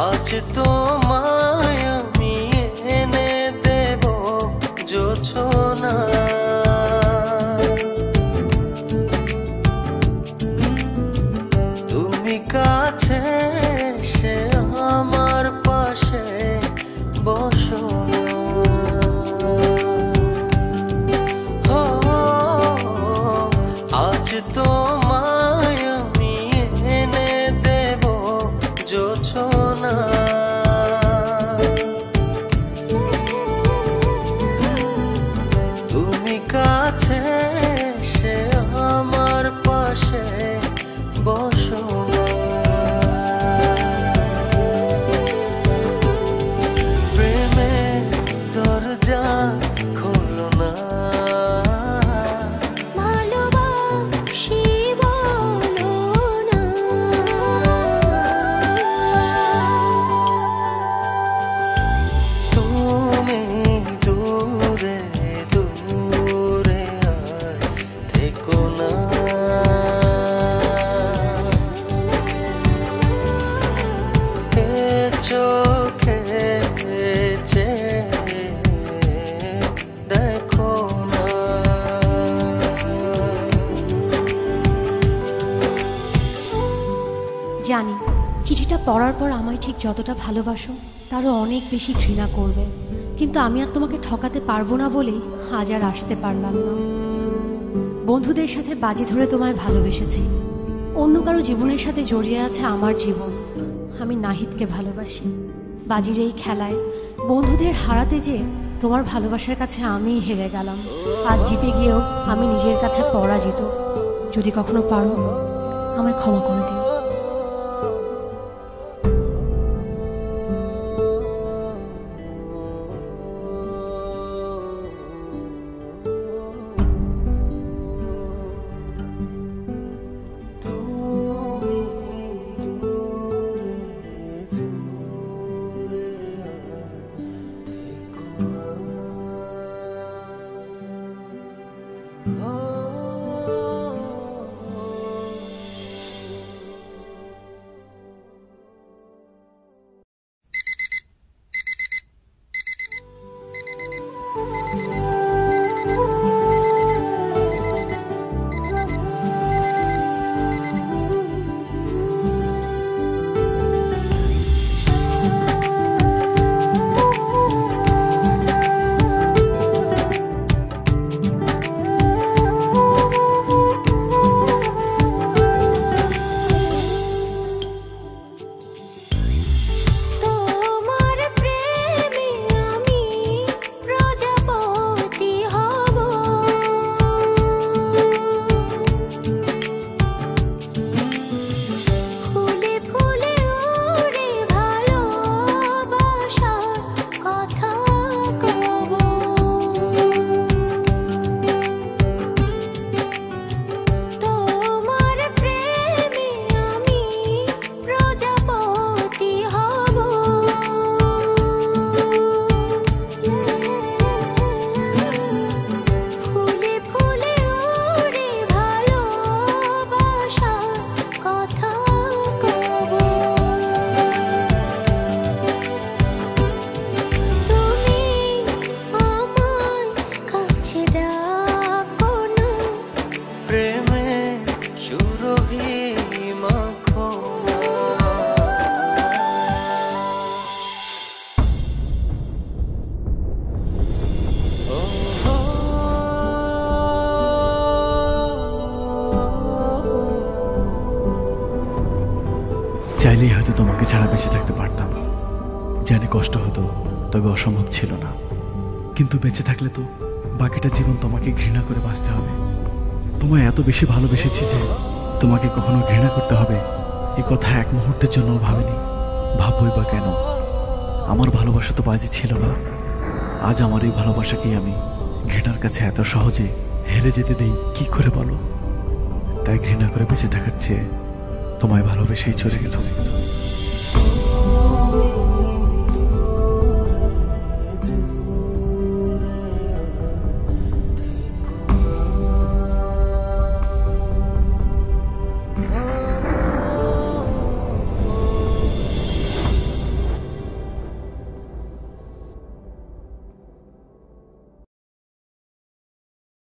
আজ তোমায় আমি এনে দেব জোছনা, তুমি কাছে এসে আমার পাশে বসো না। আজ তোমায় আমি এনে দেব জোছনা, তুমি কাছে এসে আমার পাশে বসো না। প্রেমের দরজা খোলো না, ভালোবাসি বলো না। তুমি দূরে দূরে আর থেকো না। এ চোখে চেয়ে দেখো না। জানি চিঠিটা পড়ার পর আমায় ঠিক যতটা ভালোবাসো তারও অনেক বেশি ঘৃণা করবে, কিন্তু আমি আর তোমাকে ঠকাতে পারবো না বলেই আজ আর আসতে পারলাম না। বন্ধুদের সাথে বাজি ধরে তোমায় ভালোবেসেছি, অন্য কারো জীবনের সাথে জড়িয়ে আছে আমার জীবন। আমি নাহিদকে ভালোবাসি। বাজির এই খেলায় বন্ধুদের হারাতে যে তোমার ভালোবাসার কাছে আমিই হেরে গেলাম। আজ জিতে গিয়েও আমি নিজের কাছে পরাজিত। যদি কখনো পারো আমায় ক্ষমা করে দিও। দহি মাখো না। ও হো, চাইলেই হয়তো তোমাকে ছাড়া বেঁচে থাকতে পারতাম, জানি কষ্ট হতো, তবে অসম্ভব ছিল না। কিন্তু বেঁচে থাকলে তো বাকিটা জীবন তোমাকে ঘৃণা করে বাঁচতে হবে। তোমায় এত বেশি ভালোবেসেছি যে তোমাকে কখনো ঘৃণা করতে হবে এই কথা এক মুহূর্তের জন্য ভাবিনি। ভাববই বা কেন? আমার ভালোবাসা তো বাজি ছিল না। আজ আমার এই ভালোবাসাকেই আমি ঘৃণার কাছে এত সহজে হেরে যেতে দেই কি করে বলো? তাই ঘৃণা করে বেঁচে থাকার চেয়ে তোমায় ভালোবেসেই চলে গেল।